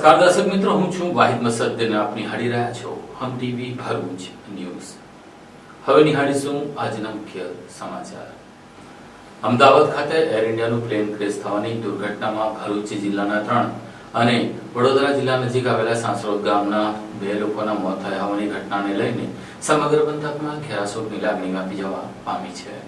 નમસ્કાર દર્શક મિત્રો, હું છું વાહિદ મસદ્દીન. આપ નિહાળી રહ્યા છો હમ ટીવી ભરૂચ ન્યૂઝ. હવે નિહાળીશું આજના મુખ્ય સમાચાર. અમદાવાદ ખાતે એર ઇન્ડિયાનું પ્લેન ક્રેશ થવાની દુર્ઘટનામાં ભરૂચ જિલ્લાના 3 અને વડોદરા જિલ્લા નજીક આવેલા સાંસરોદ ગામના 2 લોકોના મોત થયા હોવાની ઘટનાને લઈને સમગ્ર પંથકમાં ઘેરાશોકની લાગણી વ્યાપી જવા પામી છે.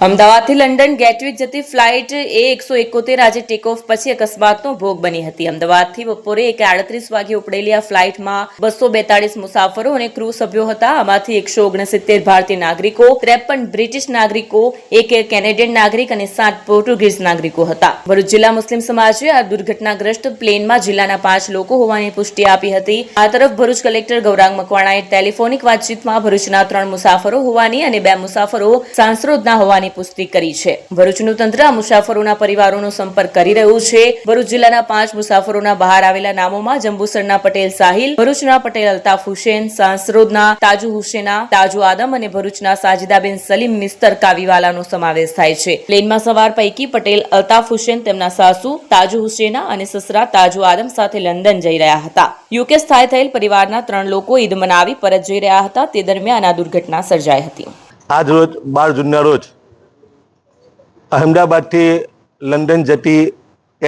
અમદાવાદથી લંડન ગેટવિક જતી ફ્લાઇટ A171 આજે ટેક ઓફ પછી અકસ્માતનો ભોગ બની હતી. અમદાવાદથી બપોરે 1:38 વાગે ઉપડેલી આ ફ્લાઇટમાં 242 મુસાફરો અને ક્રૂ સભ્યો હતા. આમાંથી 169 ભારતીય નાગરિકો, 53 બ્રિટિશ નાગરિકો, 1 કેનેડિયન નાગરિક અને 7 પોર્ટુગીઝ નાગરિકો હતા. ભરૂચ જિલ્લા મુસ્લિમ સમાજે આ દુર્ઘટનાગ્રસ્ત પ્લેનમાં જિલ્લાના 5 લોકો હોવાની પુષ્ટિ આપી હતી. આ તરફ ભરૂચ કલેક્ટર ગૌરાંગ મકવાણાએ ટેલિફોનિક વાતચીતમાં ભરૂચના 3 મુસાફરો હોવાની અને 2 મુસાફરો સાંસરોદના હોવાની પુષ્ટિ કરી છે. ભરૂચનું તંત્ર આ મુસાફરોના પરિવારોનો સંપર્ક કરી રહ્યું છે. ભરૂચ જિલ્લાના 5 મુસાફરોના બહાર આવેલા નામોમાં જંબુસરના પટેલ સાહિલ, ભરૂચના પટેલ અલ્તાફ હુસેન, સાંસરોદના તાજુ હુસેના, તાજુ આદમ અને ભરૂચના સાજિદાબેન સલીમ મિસ્તર કાવીવાલાનો સમાવેશ થાય છે. પ્લેનમાં સવાર પૈકી પટેલ અલ્તાફ હુસેન તેમના સાસુ તાજુ હુસેના અને સસરા તાજુ આદમ સાથે લંડન જઈ રહ્યા હતા. યુકે સ્થાયી થયેલ પરિવારના 3 લોકો ઈદ મનાવી પરત જઈ રહ્યા હતા. તે દરમિયાન આ દુર્ઘટના સર્જાઈ હતી. આજ રોજ 12 જૂનના રોજ અહેમદાબાદથી લંડન જતી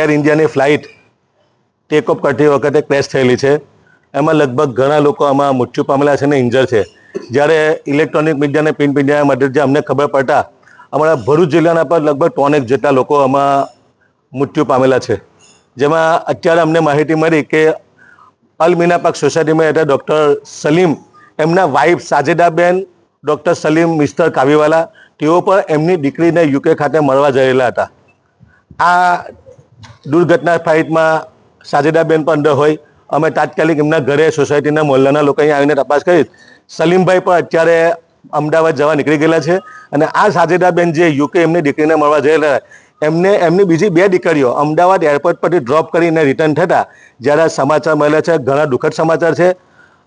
એર ઇન્ડિયાની ફ્લાઇટ ટેક ઓફ કરતી વખતે ક્રેશ થયેલી છે. એમાં લગભગ ઘણા લોકો આમાં મૃત્યુ પામેલા છે અને ઇન્જર છે. જ્યારે ઇલેક્ટ્રોનિક મીડિયા અને પ્રિન્ટ મીડિયા માટે જે અમને ખબર પડતા અમારા ભરૂચ જિલ્લાના પર લગભગ 3 જેટલા લોકો આમાં મૃત્યુ પામેલા છે. જેમાં અત્યારે અમને માહિતી મળી કે અલ મીના પાક સોસાયટીમાં રહેતા ડૉક્ટર સલીમ, એમના વાઇફ સાજેદાબેન ડૉક્ટર સલીમ મિસ્ટર કાવીવાલા, તેઓ પણ એમની દીકરીને યુકે ખાતે મળવા જયેલા હતા. આ દુર્ઘટના ફ્લાઇટમાં સાજેદાબેન પણ અંદર હોય. અમે તાત્કાલિક એમના ઘરે સોસાયટીના મોહલ્લાના લોકો અહીં આવીને તપાસ કરી. સલીમભાઈ પણ અત્યારે અમદાવાદ જવા નીકળી ગયેલા છે. અને આ સાજેદાબેન જે યુકે એમની દીકરીને મળવા જયેલા, એમની બીજી 2 દીકરીઓ અમદાવાદ એરપોર્ટ પરથી ડ્રોપ કરીને રિટર્ન થતા જ્યારે સમાચાર મળ્યા છે, ઘણા દુઃખદ સમાચાર છે.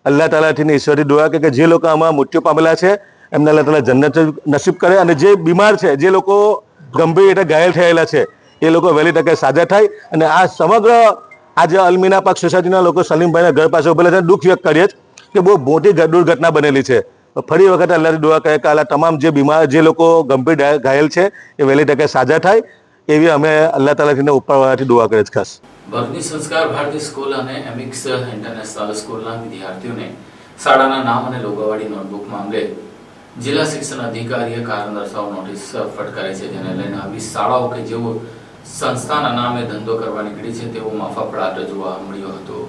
અલ્લાહ તાલાથી ઈશ્વરથી દુઆ કે જે લોકો આમાં મૃત્યુ પામેલા છે એમને અલ્લાહ તાલા જન્નત નસીબ કરે, અને જે બીમાર છે, જે લોકો ગંભીર રીતે ઘાયલ થયેલા છે, એ લોકો વહેલી તકે સાજા થાય. અને આ સમગ્ર આજે અલમીના પાક સોસાયટીના લોકો સલીમભાઈના ઘર પાસે ઉભેલા છે. દુઃખ વ્યક્ત કરીએ કે બહુ મોટી દુર્ઘટના બનેલી છે. ફરી વખત અલ્લાહની દુઆ કરે કે આ તમામ જે બીમાર, જે લોકો ગંભીર ઘાયલ છે, એ વહેલી તકે સાજા થાય એવી અમે અલ્લાહ તાલાથી ઉપરવાળાથી દુઆ કરીએ છીએ. ખાસ ભરૂચની સંસ્કાર ભારતી સ્કૂલ અને એમિક્સ ઇન્ટરનેશનલ સ્કૂલના વિદ્યાર્થીઓને શાળાના નામ અને લોગોવાળી નોટબુક મામલે જિલ્લા શિક્ષણ અધિકારીએ કારણ દર્શાવ નોટિસ ફટકારી છે. જેને લઈને આવી શાળાઓ કે જેઓ સંસ્થાના નામે ધંધો કરવા નીકળી છે તેવો માફાફડાટ જોવા મળ્યો હતો.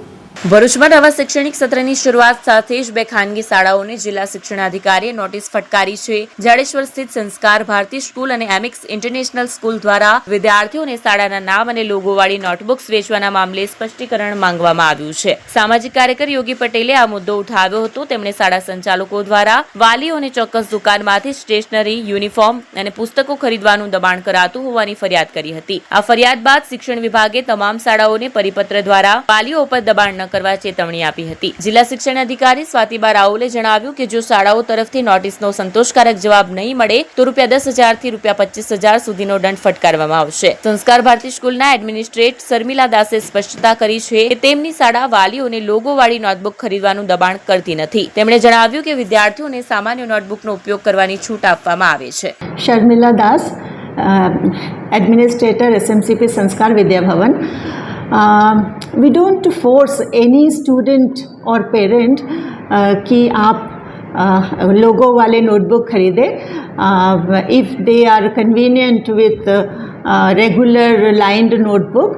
ભરૂચમાં નવા શૈક્ષણિક સત્રની શરૂઆત સાથે જ 2 ખાનગી શાળાઓને જિલ્લા શિક્ષણાધિકારીએ નોટિસ ફટકારી છે. જાડેશ્વર સ્થિત સંસ્કાર ભારતી સ્કૂલ અને એમિક્સ ઇન્ટરનેશનલ સ્કૂલ દ્વારા વિદ્યાર્થીઓને શાળાના નામ અને લોગોવાળી નોટબુક્સ વેચવાના મામલે સ્પષ્ટીકરણ માંગવામાં આવ્યું છે. સામાજિક કાર્યકર યોગી પટેલે આ મુદ્દો ઉઠાવ્યો હતો. તેમણે શાળા સંચાલકો દ્વારા વાલીઓને ચોક્કસ દુકાનમાંથી સ્ટેશનરી, યુનિફોર્મ અને પુસ્તકો ખરીદવાનું દબાણ કરાતું હોવાની ફરિયાદ કરી હતી. આ ફરિયાદ બાદ શિક્ષણ વિભાગે તમામ શાળાઓને પરિપત્ર દ્વારા વાલીઓ પર દબાણ ન કરવા ચેતવણી આપી હતી. જિલ્લા શિક્ષણ અધિકારી સ્વાતિબા રાઓલે જણાવ્યું કે જો શાળાઓ તરફથી નોટિસનો સંતોષકારક જવાબ નહીં મળે તો ₹10,000 થી ₹25,000 સુધીનો દંડ ફટકારવામાં આવશે. સંસ્કાર ભારતી સ્કૂલના એડમિનિસ્ટ્રેટર શર્મિલા દાસે સ્પષ્ટતા કરી છે કે તેમની શાળા વાલીઓને લોગોવાળી નોટબુક ખરીદવાનું દબાણ કરતી નથી. તેમણે જણાવ્યું કે વિદ્યાર્થીઓને સામાન્ય નોટબુકનો ઉપયોગ કરવાની છૂટ આપવામાં આવે છે. શર્મિલા દાસ, एडमिनिस्ट्रेटर SMCP संस्कार Vidya Bhavan. We don't force any student or parent कि आप लोगो वाले नोटबुक खरीदे. If they are convenient with regular lined notebook,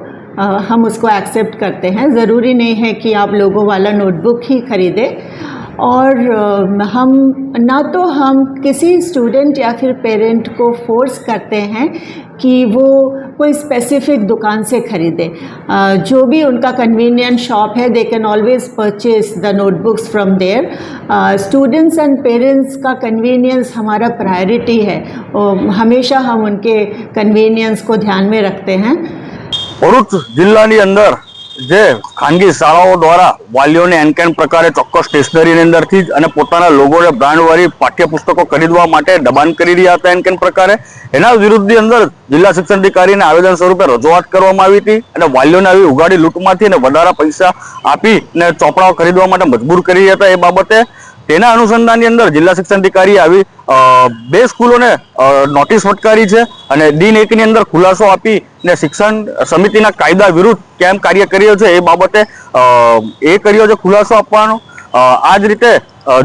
हम उसको एक्सेप्ट करते हैं. ज़रूरी नहीं है कि आप लोगो वाला नोटबुक ही खरीदें. और हम ना तो हम किसी स्टूडेंट या फिर पेरेंट को फोर्स करते हैं कि वो कोई स्पेसिफिक दुकान से खरीदे. जो भी उनका कन्वीनियंट शॉप है, they can always purchase the notebooks from there. Students and parents का कन्वीनियंस हमारा प्रायोरिटी है. हमेशा हम उनके कन्वीनियंस को ध्यान में रखते हैं. ભરૂચ જિલ્લાની અંદર જે ખાનગી શાળાઓ દ્વારા વાલીઓને એનકેન પ્રકારે ચોક્કસ સ્ટેશનરીની અંદરથી જ અને પોતાના લોગોને બ્રાન્ડવાળી પાઠ્યપુસ્તકો ખરીદવા માટે દબાણ કરી રહ્યા હતા એનકેન પ્રકારે. એના વિરુદ્ધની અંદર જિલ્લા શિક્ષણ અધિકારીને આવેદન સ્વરૂપે રજૂઆત કરવામાં આવી હતી અને વાલીઓને આવી ઉગાડી લૂંટમાંથી અને વધારા પૈસા આપીને ચોપડાઓ ખરીદવા માટે મજબૂર કરી રહ્યા હતા. એ બાબતે તેના અનુસંધાનની અંદર જિલ્લા શિક્ષણ અધિકારીએ આવી 2 સ્કૂલોને નોટિસ ફટકારી છે અને દિન 1ની અંદર ખુલાસો આપીને શિક્ષણ સમિતિના કાયદા વિરુદ્ધ કેમ કાર્ય કર્યો છે એ બાબતે એ કર્યો છે ખુલાસો આપવાનો. આ જ રીતે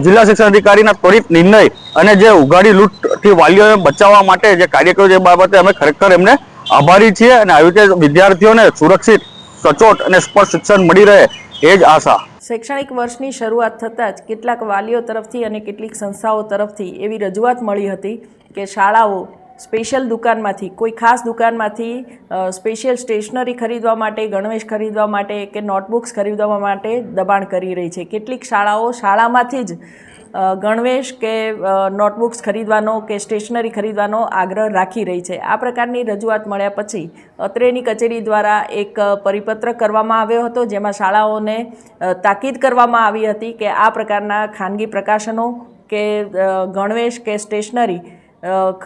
જિલ્લા શિક્ષણ અધિકારીના ત્વરિત નિર્ણય અને જે ઉઘાડી લૂંટથી વાલીઓને બચાવવા માટે જે કાર્ય કર્યો છે એ બાબતે અમે ખરેખર એમને આભારી છીએ અને આવી રીતે વિદ્યાર્થીઓને સુરક્ષિત, સચોટ અને સ્પષ્ટ શિક્ષણ મળી રહે એ જ આશા. શૈક્ષણિક વર્ષની શરૂઆત થતાં જ કેટલાક વાલીઓ તરફથી અને કેટલીક સંસ્થાઓ તરફથી એવી રજૂઆત મળી હતી કે શાળાઓ સ્પેશિયલ દુકાનમાંથી, કોઈ ખાસ દુકાનમાંથી સ્પેશિયલ સ્ટેશનરી ખરીદવા માટે, ગણવેશ ખરીદવા માટે કે નોટબુક્સ ખરીદવા માટે દબાણ કરી રહી છે. કેટલીક શાળાઓ શાળામાંથી જ ગણવેશ કે નોટબુક્સ ખરીદવાનો કે સ્ટેશનરી ખરીદવાનો આગ્રહ રાખી રહી છે. આ પ્રકારની રજૂઆત મળ્યા પછી અત્રેની કચેરી દ્વારા એક પરિપત્ર કરવામાં આવ્યો હતો, જેમાં શાળાઓને તાકીદ કરવામાં આવી હતી કે આ પ્રકારના ખાનગી પ્રકાશનો કે ગણવેશ કે સ્ટેશનરી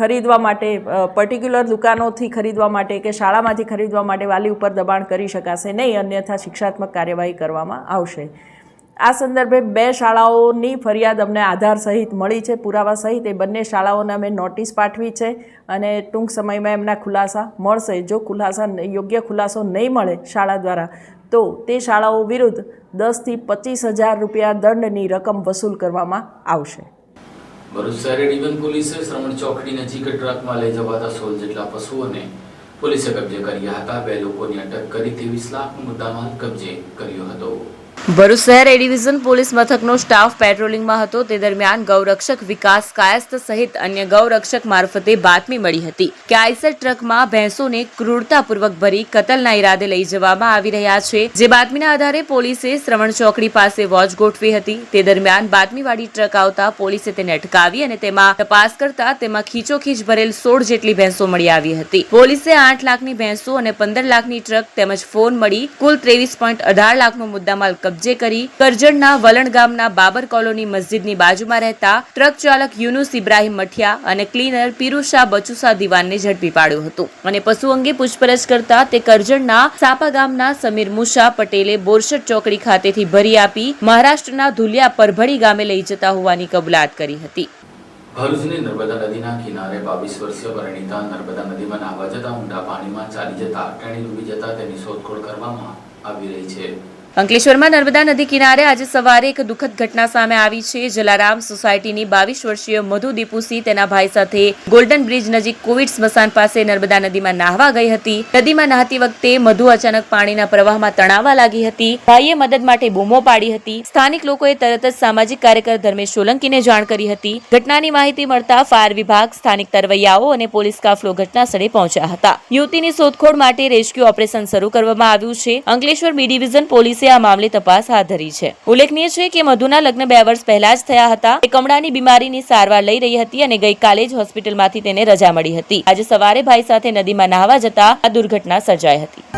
ખરીદવા માટે, પર્ટિક્યુલર દુકાનોથી ખરીદવા માટે કે શાળામાંથી ખરીદવા માટે વાલી ઉપર દબાણ કરી શકાશે નહીં, અન્યથા શિક્ષાત્મક કાર્યવાહી કરવામાં આવશે. આ સંદર્ભે 2 શાળાઓની ફરિયાદ અમને આધાર સહિત મળી છે, પુરાવા સહિત. એ બંને શાળાઓને અમે નોટિસ પાઠવી છે અને ટૂંક સમયમાં એમના ખુલાસા મળશે. જો યોગ્ય ખુલાસો નહીં મળે શાળા દ્વારા તો તે શાળાઓ વિરુદ્ધ 10,000 થી 25,000 રૂપિયા દંડની રકમ વસૂલ કરવામાં આવશે. ભરૂચ શહેર ડિવિઝન પોલીસે શ્રવણ ચોકડી નજીક ટ્રકમાં લઈ જવાતા 16 જેટલા પશુઓને પોલીસે કબજે કર્યા હતા. 2 લોકોની અટક કરી 23 લાખનો મુદ્દામાલ કબજે કર્યો હતો. ભરૂચ શહેર એ ડિવિઝન પોલીસ મથકનો સ્ટાફ પેટ્રોલિંગમાં હતો. તે દરમિયાન ગૌરક્ષક વિકાસ કાયસ્થ સહિત અન્ય ગૌરક્ષક મારફતે બાતમી મળી હતી કે આઈસર ટ્રકમાં ભેંસોને ક્રૂરતાપૂર્વક ભરી કતલના ઈરાદે લઈ જવામાં આવી રહ્યા છે. જે બાતમીના આધારે પોલીસે શ્રવણ ચોકડી પાસે વોચ ગોઠવી હતી. તે દરમિયાન બાતમીવાળી ટ્રક આવતા પોલીસે તેને અટકાવી અને તેમાં તપાસ કરતા તેમાં ખીચોખીચ ભરેલ 16 જેટલી ભેંસો મળી આવી હતી. પોલીસે 8 લાખની ભેંસો અને 15 લાખની ટ્રક તેમજ ફોન મળી કુલ 23.18 લાખનો મુદ્દામાલ કબજે કરી કરજણના વલણ ગામના બાબર કોલોની મસ્જિદની બાજુમાં રહેતા ટ્રક ચાલક યુનુસ ઇબ્રાહીમ મઠિયા અને ક્લીનર પીરુષા બચુસા દિવાનને ઝડપી પાડ્યું હતું અને પશુ અંગે પૂછપરછ કરતા તે કરજણના સાપા ગામના સમીર મુશા પટેલે બોરસદ ચોકડી ખાતેથી ભરી આપી મહારાષ્ટ્રના ધુલિયા પરભણી ગામે લઈ જતા હોવાની કબૂલાત કરી હતી. ભરૂચની નર્મદા નદીના કિનારે 22 વર્ષીય પરિણીતા નર્મદા નદીમાં નાહવા જતા ઊંડા પાણીમાં ચાલી જતા ટેણી ડૂબી જતા તેની શોધખોળ કરવામાં આવી રહી છે. અંકલેશ્વરમાં નર્મદા નદી કિનારે આજે સવારે એક દુઃખદ ઘટના સામે આવી છે. જલારામ સોસાયટીની 22 વર્ષીય મધુ દીપુસી તેના ભાઈ સાથે ગોલ્ડન બ્રિજ નજીક કોવિડ સ્મશાન પાસે નર્મદા નદીમાં નાહવા ગઈ હતી. નદીમાં નહાતી વખતે મધુ અચાનક પાણીના પ્રવાહમાં તણાવા લાગી હતી. ભાઈએ મદદ માટે બૂમો પાડી હતી. સ્થાનિક લોકોએ તરત જ સામાજિક કાર્યકર ધર્મેશ સોલંકીને જાણ કરી હતી. ઘટનાની માહિતી મળતા ફાયર વિભાગ, સ્થાનિક તરવૈયાઓ અને પોલીસ કાફલો ઘટના સ્થળે પહોંચ્યા હતા. યુવતીની શોધખોળ માટે રેસ્ક્યુ ઓપરેશન શરૂ કરવામાં આવ્યું છે. અંકલેશ્વર બી ડિવિઝન પોલીસે આ મામલે તપાસ હાથ ધરી છે. ઉલ્લેખનીય છે કે મધુના લગ્ન 2 વર્ષ પહેલા જ થયા હતા. તે કમળાની બીમારીની સારવાર લઈ રહી હતી અને ગઈકાલે જ હોસ્પિટલમાંથી તેને રજા મળી હતી. આજે સવારે ભાઈ સાથે નદીમાં નહાવા જતા આ દુર્ઘટના સર્જાઈ હતી.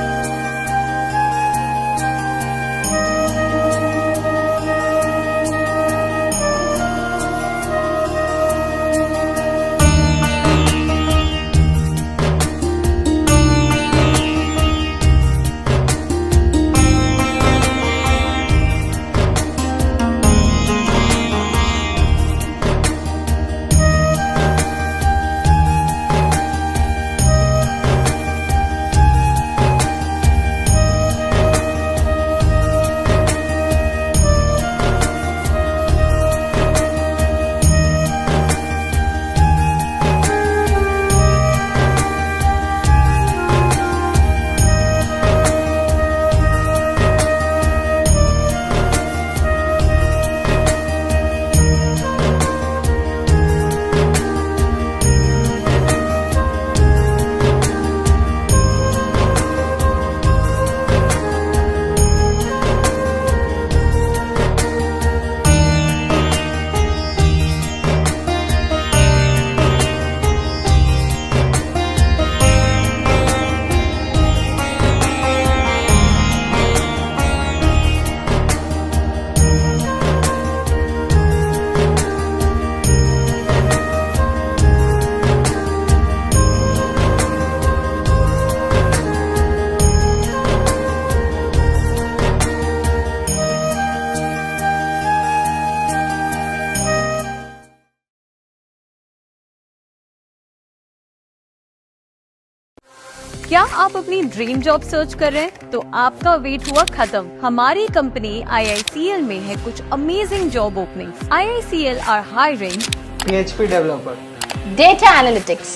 क्या आप अपनी ड्रीम जॉब सर्च कर रहे हैं? तो आपका वेट हुआ खत्म। हमारी कंपनी IICL में है कुछ amazing job openings. IICL are hiring PHP developer, data analytics,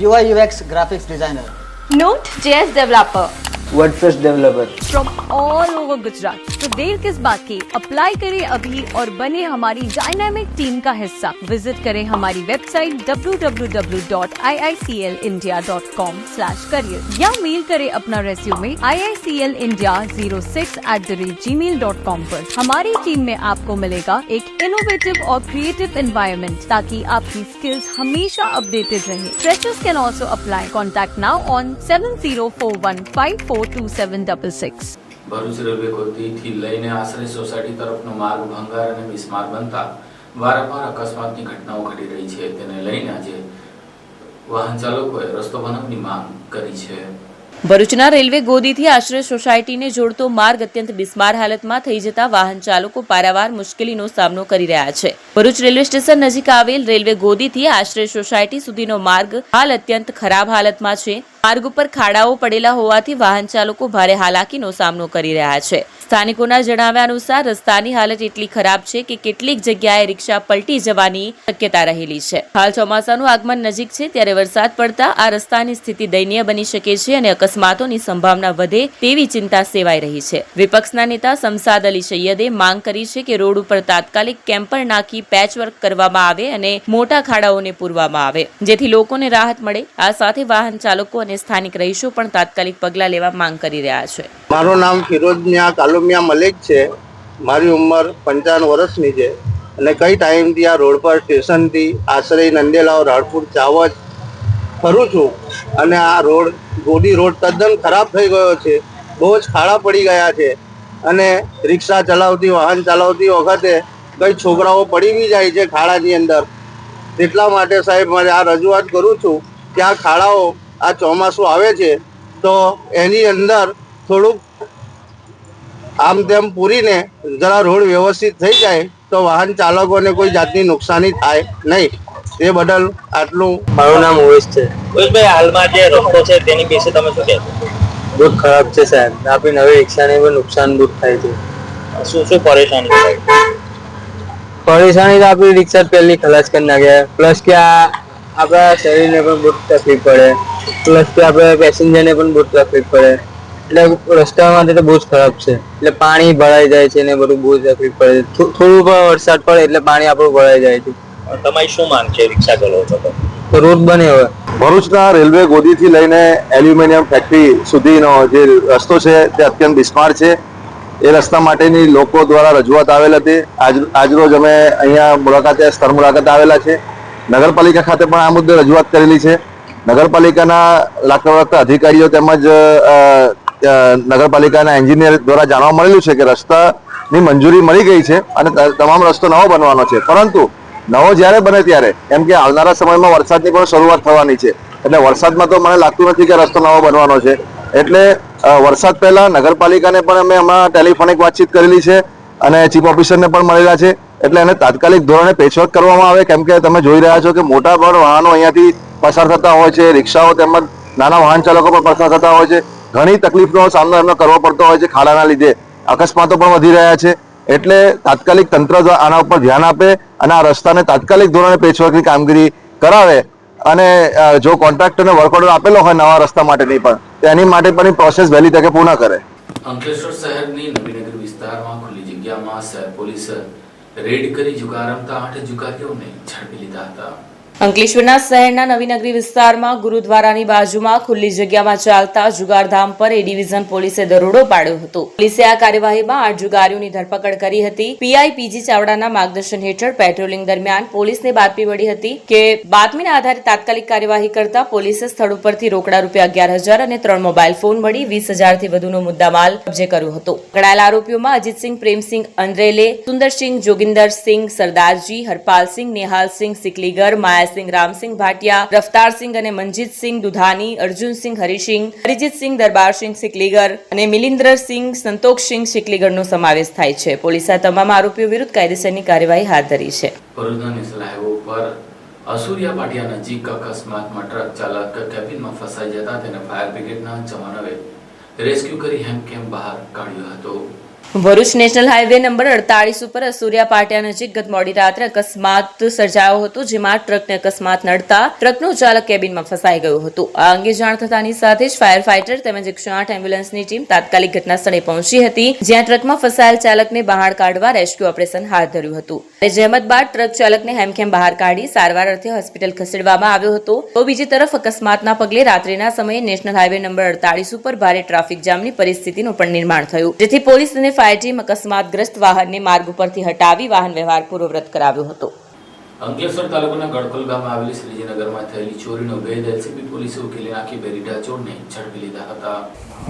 UI UX graphics designer, Node.js developer WordPress developer. From all over Gujarat. तो देर किस बात की, अप्लाई करें अभी और बने हमारी डायनामिक टीम का हिस्सा। विजिट करें हमारी वेबसाइट www.iiclindia.com/career या मेल करें अपना रेज्यूमे iiclindia06@gmail.com पर। हमारी टीम में आपको मिलेगा एक इनोवेटिव और क्रिएटिव एनवायरनमेंट ताकि आपकी स्किल्स हमेशा अपडेटेड रहे। Freshers can also apply. Contact now on 7041542766। Bharuch railway કોચથી લઈને આશ્રય સોસાયટી તરફનો માર્ગ ભંગાર અને બિસ્માર બનતા વારંવાર અકસ્માતની ઘટનાઓ ઘટી રહી છે, તેને લઈને આજે વાહન ચાલકોએ રસ્તો બનાવવાની માંગ કરી છે। ભરૂચના રેલવે ગોદીથી આશ્રય સોસાયટીને જોડતો માર્ગ અત્યંત બિસ્માર હાલતમાં થઈ જતા વાહન ચાલકો પારાવાર મુશ્કેલીનો સામનો કરી રહ્યા છે। ભરૂચ રેલવે સ્ટેશન નજીક આવેલ રેલવે ગોદીથી આશ્રય સોસાયટી સુધીનો માર્ગ હાલ અત્યંત ખરાબ હાલતમાં છે। માર્ગ ઉપર ખાડાઓ પડેલા હોવાથી વાહન ચાલકો ભારે હાલાકીનો સામનો કરી રહ્યા છે। સ્થાનિકોના જણાવ્યા અનુસાર રસ્તાની હાલત એટલી ખરાબ છે કે કેટલીક જગ્યાએ રિક્ષા પલટી જવાની શક્યતા રહેલી છે। હાલ ચોમાસાનું આગમન નજીક છે ત્યારે વરસાદ પડતા આ રસ્તાની સ્થિતિ દયનીય બની શકે છે અને અકસ્માતોની સંભાવના વધે તેવી ચિંતા સેવાઈ રહી છે। વિપક્ષના નેતા શમસાદ અલી સૈયદે માંગ કરી છે કે રોડ ઉપર તાત્કાલિક કેમ્પર નાખી પેચવર્ક કરવામાં આવે અને મોટા ખાડાઓને પૂરવામાં આવે જેથી લોકોને રાહત મળે। આ સાથે વાહન ચાલકો અને સ્થાનિક રહીશો પણ તાત્કાલિક પગલાં લેવા માંગ કરી રહ્યા છે। મારું નામ ફિરોજ મિયા કાલુમિયા મલિક છે। મારી ઉંમર 55 વર્ષની છે અને કઈ ટાઈમથી આ રોડ પર સ્ટેશનથી આશ્રય નંદેલાવ રાણપુર ચાવજ ફરું છું અને આ રોડ ગોદી રોડ તદ્દન ખરાબ થઈ ગયો છે। બહુ જ ખાડા પડી ગયા છે અને રિક્ષા ચલાવતી વાહન ચલાવતી વખતે કઈ છોકરાઓ પડી બી જાય છે ખાડાની અંદર। એટલા માટે સાહેબ મારે આ રજૂઆત કરું છું કે આ ખાડાઓ આ ચોમાસું આવે છે તો એની અંદર થોડુંક આમ તેમ પૂરીને જરા રોડ વ્યવસ્થિત થઈ જાય તો વાહન ચાલકોને કોઈ જાતની નુકસાની થાય નહીં। એ બદલ આટલું। મારું નામ ઉવેશ છે। ભાઈ હાલમાં જે રસ્તો છે તેની વિશે તમે શું કહેશો? બહુ ખરાબ છે સાહેબ। આપણી નવી રિક્ષાને પણ નુકસાન બહુ થાય છે। શું શું પરેશાની થાય? પરેશાની તો આપણી રિક્ષા પહેલી ખલાસ કરી નાખે, પ્લસ કે આપણા શરીરને પણ બહુ તકલીફ પડે, પ્લસ કે આપણે પેસેન્જરને પણ બહુ તકલીફ પડે। એટલે રસ્તા માટે તો બહુ જ ખરાબ છે। એટલે પાણી ભરાઈ જાય છે ને બધું બહુ તકલીફ પડે છે। થોડું પણ વરસાદ પડે એટલે પાણી આપણું ભરાઈ જાય છે। તમારી શું માંગ છે રિક્ષા ચલાવો છો તો? રોડ બને હવે। ભરૂચના રેલવે ગોદીથી લઈને એલ્યુમિનિયમ ફેક્ટરી સુધીનો જે રસ્તો છે તે અત્યંત બિસ્માર છે। એ રસ્તા માટેની લોકો દ્વારા રજૂઆત આવેલ હતી। આજરોજ અમે અહીંયા સ્થળ મુલાકાતે આવેલા છે। નગરપાલિકા ખાતે પણ આ મુદ્દે રજૂઆત કરેલી છે। નગરપાલિકાના લાગતા અધિકારીઓ તેમજ નગરપાલિકાના એન્જિનિયર દ્વારા જાણવા મળેલું છે કે રસ્તાની મંજૂરી મળી ગઈ છે અને તમામ રસ્તો નવો બનવાનો છે, પરંતુ નવો જ્યારે બને ત્યારે એમ કે આવનારા સમયમાં વરસાદની પણ શરૂઆત થવાની છે, એટલે વરસાદમાં તો મને લાગતું નથી કે રસ્તો નવો બનવાનો છે। એટલે વરસાદ પહેલા નગરપાલિકાને પણ અમે હમણાં ટેલિફોનિક વાતચીત કરેલી છે અને ચીફ ઓફિસરને પણ મળેલા છે। એટલે એને તાત્કાલિક ધોરણે પેચવર્ક કરવામાં આવે, કેમ કે તમે જોઈ રહ્યા છો કે મોટા પણ વાહનો અહીંયાથી પસાર થતા હોય છે, રિક્ષાઓ તેમજ નાના વાહન ચાલકો પણ પસાર થતા હોય છે। ઘણી તકલીફનો સામનો એમને કરવો પડતો હોય છે ખાડાના લીધે। અકસ્માતો પણ વધી રહ્યા છે, એટલે તાત્કાલિક તંત્ર આના ઉપર ધ્યાન આપે અને આ રસ્તાને તાત્કાલિક ધોરણે પેચવર્કની કામગીરી કરાવે અને જો કોન્ટ્રાક્ટરને વર્ક ઓર્ડર આપેલો હોય નવા રસ્તા માટેની પણ તેની માટે પણ પ્રોસેસ વહેલી તકે પૂર્ણ કરે। અંકલેશ્વર શહેરની નવીનગર વિસ્તારમાં ખુલ્લી જગ્યામાં શહેર પોલીસે રેડ કરી જુગાર રમતા 8 જુગારીઓને ઝડપી લીધા હતા। અંકલેશ્વરના શહેરના નવીનગરી વિસ્તારમાં ગુરુદ્વારાની બાજુમાં ખુલ્લી જગ્યામાં ચાલતા જુગારધામ પર એ ડિવિઝન પોલીસે દરોડો પાડ્યો હતો। પોલીસે આ કાર્યવાહીમાં 8 જુગારીઓની ધરપકડ કરી હતી। પીઆઈ પીજી ચાવડાના માર્ગદર્શન હેઠળ પેટ્રોલિંગ દરમિયાન પોલીસને બાતમી મળી હતી કે બાતમીના આધારે તાત્કાલિક કાર્યવાહી કરતા પોલીસે સ્થળ ઉપરથી રોકડા ₹11,000 અને 3 મોબાઈલ ફોન મળી 20,000 થી વધુનો મુદ્દામાલ કબજે કર્યો હતો। પકડાયેલા આરોપીઓમાં અજીતસિંહ, પ્રેમસિંહ અંદ્રેલે, સુંદરસિંહ, જોગિંદરસિંહ સરદારજી, હરપાલસિંહ, નેહાલસિંહ સિકલીગર, માયા સિંહ, રામસિંહ ભાટિયા, રફતારસિંહ અને મનજીતસિંહ દુધાની, અર્જુનસિંહ હરિસિંહ, હરિજીતસિંહ દરબારસિંહ સિકલીગર અને મિલિન્દ્રસિંહ સંતોષસિંહ સિકલીગરનો સમાવેશ થાય છે। પોલીસે તમામ આરોપીઓ વિરુદ્ધ કાયદેસરની કાર્યવાહી હાથ ધરી છે। ભરૂચના નેશનલ હાઈવે પર અસુરિયા પાટિયા નજીક અકસ્માતમાં ટ્રક ચાલક કેબિનમાં ફસાઈ જતા તેને ફાયર બ્રિગેડના જવાનોએ રેસ્ક્યુ કરી હેમખેમ બહાર કાઢ્યો હતો. ભરૂચ નેશનલ હાઈવે નંબર 48 ઉપર અસુરિયા પાટિયા નજીક ગત મોડી રાત્રે અકસ્માત સર્જાયો હતો, જેમાં ટ્રકને અકસ્માત નડતા ટ્રકનો ચાલક કેબિનમાં ફસાઈ ગયો હતો. આ અંગે જાણ થતાની સાથે જ ફાયર ફાઈટર તેમજ 108 એમ્બ્યુલન્સની ટીમ તાત્કાલિક ઘટના સ્થળે પહોંચી હતી, જ્યાં ટ્રકમાં ફસાયેલ ચાલકને બહાર કાઢવા રેસ્ક્યુ ઓપરેશન હાથ ધર્યું હતું. જહેમત બાદ ટ્રક ચાલકને હેમખેમ બહાર કાઢી સારવાર અર્થે હોસ્પિટલ ખસેડવામાં આવ્યો હતો. તો બીજી તરફ અકસ્માતના પગલે રાત્રિના સમયે નેશનલ હાઈવે નંબર 48 ઉપર ભારે ટ્રાફિક જામની પરિસ્થિતિનું પણ નિર્માણ થયું, જેથી પોલીસ અને ફાયર ટીમ અકસ્માતગ્રસ્ત વાહનને માર્ગ ઉપરથી હટાવી વાહન વ્યવહાર પૂર્વવત કરાવ્યો હતો. અંકલેશ્વર તાલુકાના ગડકોલ ગામમાં આવેલી શ્રીજીનગરમાં થયેલી ચોરીનો ભેદ એલસીબી પોલીસે ઉકેલી નાખી બે રીઢા ચોરને ઝડપી લીધા હતા.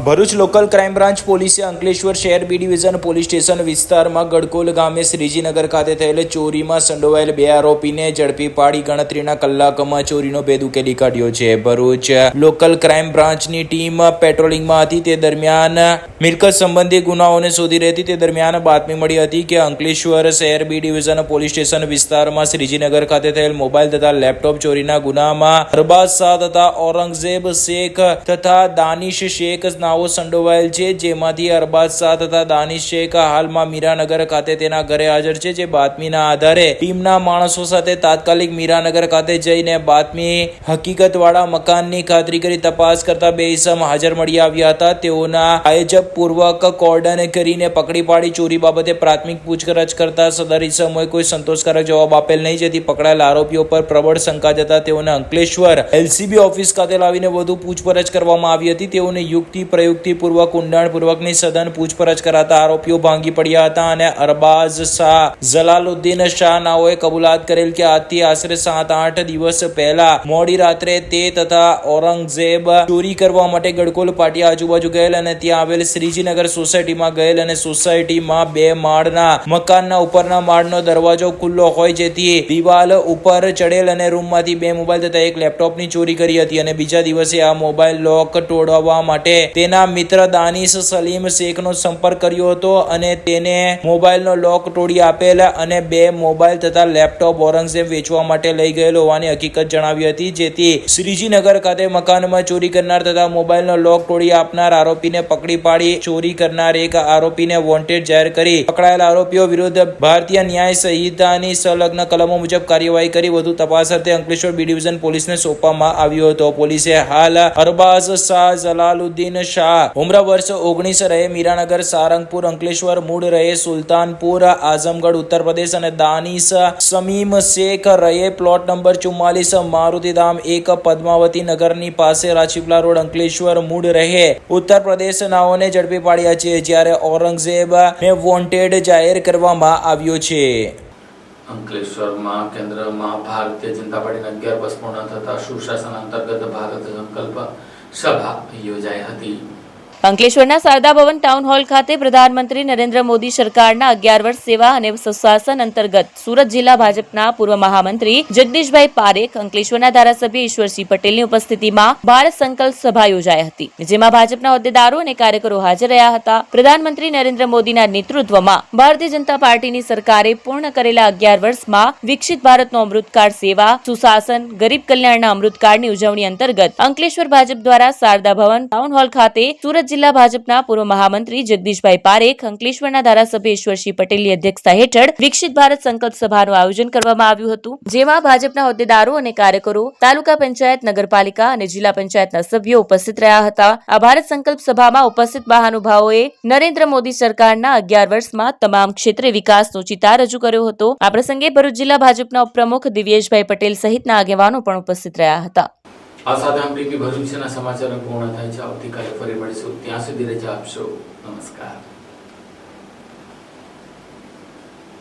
ભરૂચ લોકલ ક્રાઇમ બ્રાન્ચ પોલીસે અંકલેશ્વર શહેર બી ડિવિઝન પોલીસ સ્ટેશન વિસ્તારમાં ગડકોલ ગામે શ્રીજીનગર ખાતે થયેલ ચોરીમાં સંડોવાયેલ બે આરોપીને ઝડપી પાડી ગણતરીના કલાકોમાં ચોરીનો ભેદ ઉકેલી કાઢ્યો છે. ભરૂચ લોકલ ક્રાઇમ બ્રાન્ચની ટીમ પેટ્રોલિંગમાં હતી, તે દરમિયાન મિલકત સંબંધી ગુનાઓને શોધી રહી હતી. તે દરમિયાન બાતમી મળી હતી કે અંકલેશ્વર શહેર બી ડિવિઝન પોલીસ સ્ટેશન વિસ્તારમાં શ્રીજીનગર ખાતે થયેલ મોબાઈલ તથા લેપટોપ ચોરીના ગુનામાં અરબાઝ શાહ તથા ઔરંગઝેબ શેખ તથા દાનિશ શેખ નાઓ સંડોવાયેલ છે, જેમાંથી અરબાઝ શાહ તથા દાનિશ શેખ હાલમાં મીરાનગર ખાતે તેના ઘરે હાજર છે. જે બાતમીના આધારે ટીમના માણસો સાથે તાત્કાલિક મીરાનગર ખાતે જઈને બાતમી હકીકતવાળા મકાનની ખાતરી કરી તપાસ કરતા બે ઇસમ હાજર મળી આવ્યા હતા. તેઓના આયોજકપૂર્વક કોર્ડન કરીને પકડી પાડી ચોરી બાબતે પ્રાથમિક પૂછપરછ કરતા સદર ઇસમોએ કોઈ સંતોષકારક જવાબ આપેલ નહીં, જેથી પકડાયેલ આરોપીઓ પર પ્રબળ શંકા જતા તેઓને અંકલેશ્વર એલસીબી ઓફિસ ખાતે લાવીને વધુ પૂછપરછ કરવામાં આવી હતી. તેઓને યુક્તિ પ્રયુક્તિપૂર્વક ઊંડાણપૂર્વકની સઘન પૂછપરછ કરાતા આરોપીઓ ભાંગી પડ્યા હતા અને અરબાઝ શાહ, જલાલુદ્દીન શાહ નાઓએ કબૂલાત કરેલ કે આજથી આશરે 7-8 દિવસ પહેલા મોડી રાત્રે તે તથા ઔરંગઝેબ ચોરી કરવા માટે ગડકોલ પાટિયા આજુબાજુ ગયેલ અને ત્યાં આવેલ શ્રીજીનગર સોસાયટીમાં ગયેલ અને સોસાયટીમાં 2 માળના મકાનના ઉપરના માળનો દરવાજો ખુલ્લો હોય, જેથી દિવાલ ઉપર ચડેલ અને રૂમમાંથી 2 મોબાઈલ તથા 1 લેપટોપની ચોરી કરી હતી અને બીજા દિવસે આ મોબાઈલ લોક તોડવા માટે તેના મિત્ર દાનિશ સલીમ શેખનો સંપર્ક કર્યો હતો અને તેને મોબાઈલનો લોક તોડી આપેલ અને 2 મોબાઈલ તથા લેપટોપ ઔરંગઝેબ વેચવા માટે લઈ ગયેલો હોવાની હકીકત જણાવી હતી, જેથી શ્રીજીનગર ખાતે મકાનમાં ચોરી કરનાર તથા મોબાઈલનો લોક તોડી આપનાર આરોપીને પકડી પાડી ચોરી કરનાર એક આરોપીને વોન્ટેડ જાહેર કરી પકડાયેલ આરોપીઓ વિરુદ્ધ ભારતીય ન્યાય સંહિતાની સંલગ્ન કલમો મુજબ કાર્યવાહી કરી વધુ તપાસ અર્થે અંકલેશ્વર બી ડિવિઝન પોલીસને સોંપવામાં આવ્યો હતો. પોલીસે હાલ અરબાઝ શાહ, જલાલુદ્દીન શાહ, ઉમ્ર વર્ષ 19, રહે મીરાનગર, સારંગપુર, અંકલેશ્વર, મૂળ રહે સુલતાનપુર, આઝમગઢ, ઉત્તર પ્રદેશ અને દાનિશ સમીમ શેખ, રહે પ્લોટ નંબર 44, મારુતિધામ 1, પદ્માવતી નગરની પાસે, રાજપીપળા રોડ, અંકલેશ્વર, મૂળ રહે ઉત્તર પ્રદેશ નાઓને ઝડપી પાડ્યા છે, જ્યારે ઔરંગઝેબ ને વોન્ટેડ જાહેર કરવામાં આવ્યો છે. અંકલેશ્વરમાં કેન્દ્રમાં ભારતીય જનતા પાર્ટીના 11 વર્ષ પૂર્ણ થતા સુશાસન અંતર્ગત ભારત સંકલ્પ સભા યોજાઈ હતી. અંકલેશ્વરના શારદા ભવન ટાઉન હોલ ખાતે પ્રધાનમંત્રી નરેન્દ્ર મોદી સરકારના 11 વર્ષ સેવા અને સુશાસન અંતર્ગત સુરત જિલ્લા ભાજપના પૂર્વ મહામંત્રી જગદીશભાઈ પારેખ, અંકલેશ્વરના ધારાસભ્ય ઈશ્વરસિંહ પટેલની ઉપસ્થિતિમાં ભારત સંકલ્પ સભા યોજાઈ હતી, જેમાં ભાજપના હોદ્દેદારો અને કાર્યકરો હાજર રહ્યા હતા. પ્રધાનમંત્રી નરેન્દ્ર મોદીના નેતૃત્વમાં ભારતીય જનતા પાર્ટીની સરકારે પૂર્ણ કરેલા 11 વર્ષમાં વિકસિત ભારતનો અમૃતકાળ સેવા, સુશાસન, ગરીબ કલ્યાણના અમૃતકાળની ઉજવણી અંતર્ગત અંકલેશ્વર ભાજપ દ્વારા શારદા ભવન ટાઉન હોલ ખાતે સુરત જિલ્લા ભાજપના પૂર્વ મહામંત્રી જગદીશભાઈ પારેખ, અંકલેશ્વરના ધારાસભ્ય ઈશ્વરસિંહ પટેલની અધ્યક્ષતા હેઠળ વિકસિત ભારત સંકલ્પ સભાનું આયોજન કરવામાં આવ્યું હતું, જેમાં ભાજપના હોદ્દેદારો અને કાર્યકરો, તાલુકા પંચાયત, નગરપાલિકા અને જિલ્લા પંચાયતના સભ્યો ઉપસ્થિત રહ્યા હતા. આ ભારત સંકલ્પ સભામાં ઉપસ્થિત મહાનુભાવોએ નરેન્દ્ર મોદી સરકારના 11 વર્ષમાં તમામ ક્ષેત્રે વિકાસનો ચિતાર રજૂ કર્યો હતો. આ પ્રસંગે ભરૂચ જિલ્લા ભાજપના ઉપપ્રમુખ દિવ્યેશભાઈ પટેલ સહિતના આગેવાનો પણ ઉપસ્થિત રહ્યા હતા. આ સાથે આમ ટીવી ભરૂચના સમાચાર પૂર્ણ થાય છે. આવતીકાલે ફરી મળીશું. ત્યાં સુધી રજા આપશો. નમસ્કાર.